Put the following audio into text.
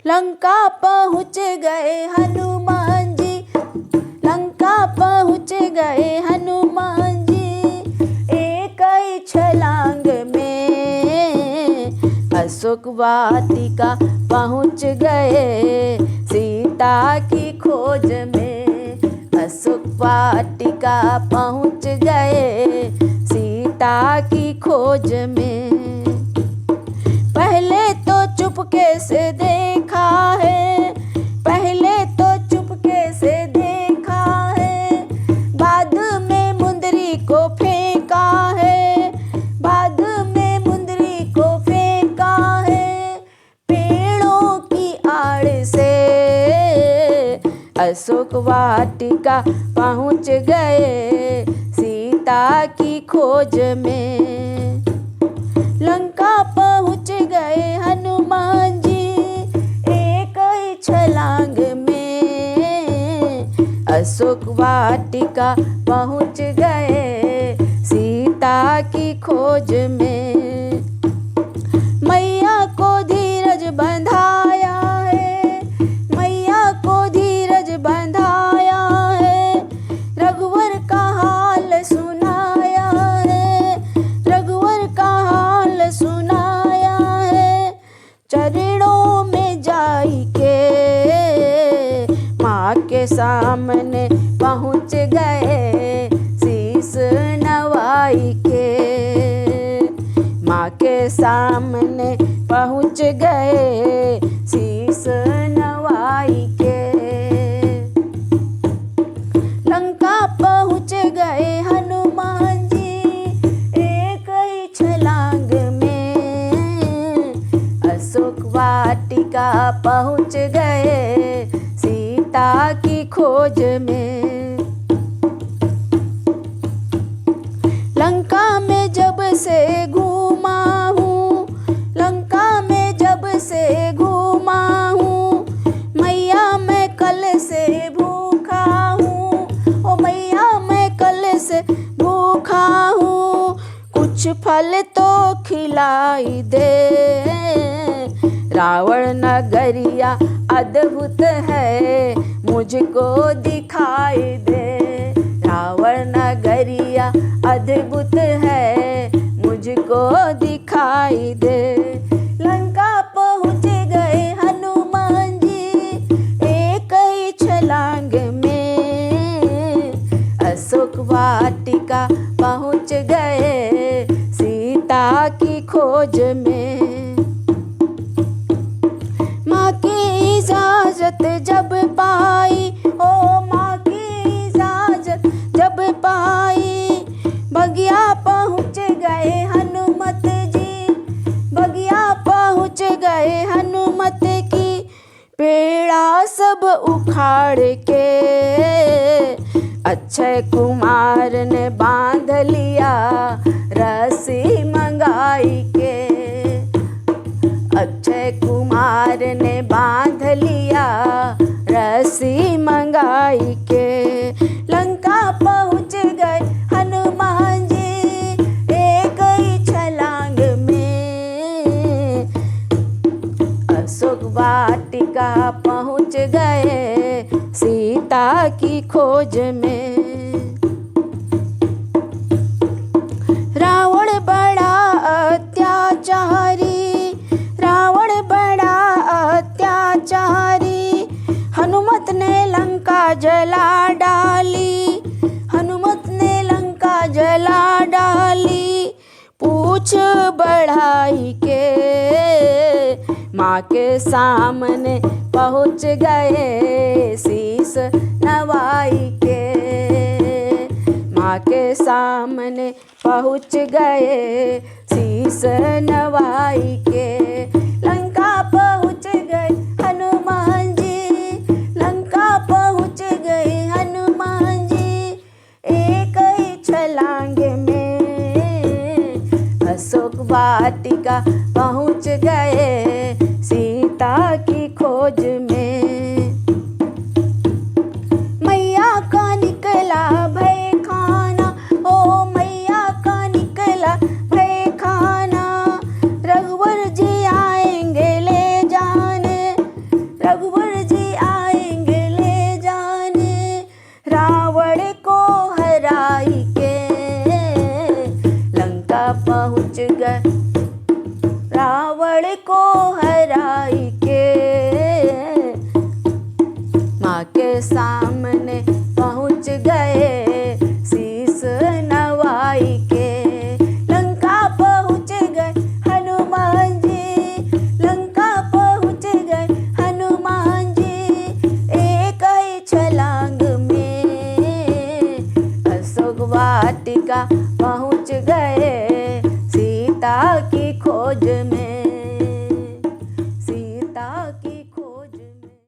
लंका पहुँच गए हनुमान जी, लंका पहुँच गए हनुमान जी, एक ही छलांग में अशोक वाटिका पहुँच गए सीता की खोज में। अशोक वाटिका पहुँच गए सीता की खोज में। पहले तो चुपके से देखा है, पहले तो चुपके से देखा है, बाद में मुंदरी को फेंका है, बाद में मुंदरी को फेंका है। पेड़ों की आड़ से अशोक वाटिका पहुँच गए सीता की खोज में। लंका पहुँच गए हनुमान जी, एक ही छलांग में अशोक वाटिका पहुँच गए सीता की खोज में। मैया को धीरज बंधाया है, मैया को धीरज बंधाया है, रघुवर का हाल सुनाया है, रघुवर का हाल सुनाया है। चरणों में जाई के माँ के सामने पहुँच गए शीस नवाई के, माँ के सामने पहुँच गए शीस नवाई के। लंका पहुँच गए हनुमान जी, एक ही छलांग में अशोक वाटिका पहुँच गए सीता की खोज में। लंका में जब से घूमा हूँ, लंका में जब से घूमा हूँ, मैया मैं कल से भूखा हूँ, ओ मैया मैं कल से भूखा हूँ। कुछ फल तो खिलाई दे, रावण नगरिया अद्भुत है मुझको दिखाई दे, रावण नगरिया अद्भुत है मुझको दिखाई दे। लंका पहुँच गए हनुमान जी, एक ही छलांग में अशोक वाटिका पहुँच गए सीता की खोज में। माँ की इजाजत जब पाई, ओ माँ की इजाजत जब पाई, बगिया पहुँच गए हनुमत जी, बगिया पहुँच गए हनुमत की। पेड़ा सब उखाड़ के अक्षय कुमार ने बांध लिया रस्सी मंगाई के, अक्षय कुमार ने बांध लिया रस्सी मंगाई के। लंका पहुँच गए हनुमान जी, एक ही छलांग में अशोक वाटिका पहुँच गए सीता की खोज में। रावण बड़ा अत्याचारी, रावण बड़ा अत्याचारी, हनुमत ने लंका जला डाली, हनुमत ने लंका जला डाली। पूछ बढ़ाई के माँ के सामने पहुँच गए शीस नवाई के, माँ के सामने पहुँच गए शीस नवाई के। लंका पहुँच गए हनुमान जी, लंका पहुँच गए हनुमान जी, एक ही छलांग में अशोक वाटिका पहुँच गए सीता की खोज में। मैया का निकला भय खाना, ओ मैया का निकला भय खाना, रघुवर जी आएंगे ले जाने, को हराई के माँ के सामने पहुँच गए शीस नवाई के। लंका पहुँच गए हनुमान जी, लंका पहुँच गए हनुमान जी, एक ही छलांग में अशोक वाटिका पहुँच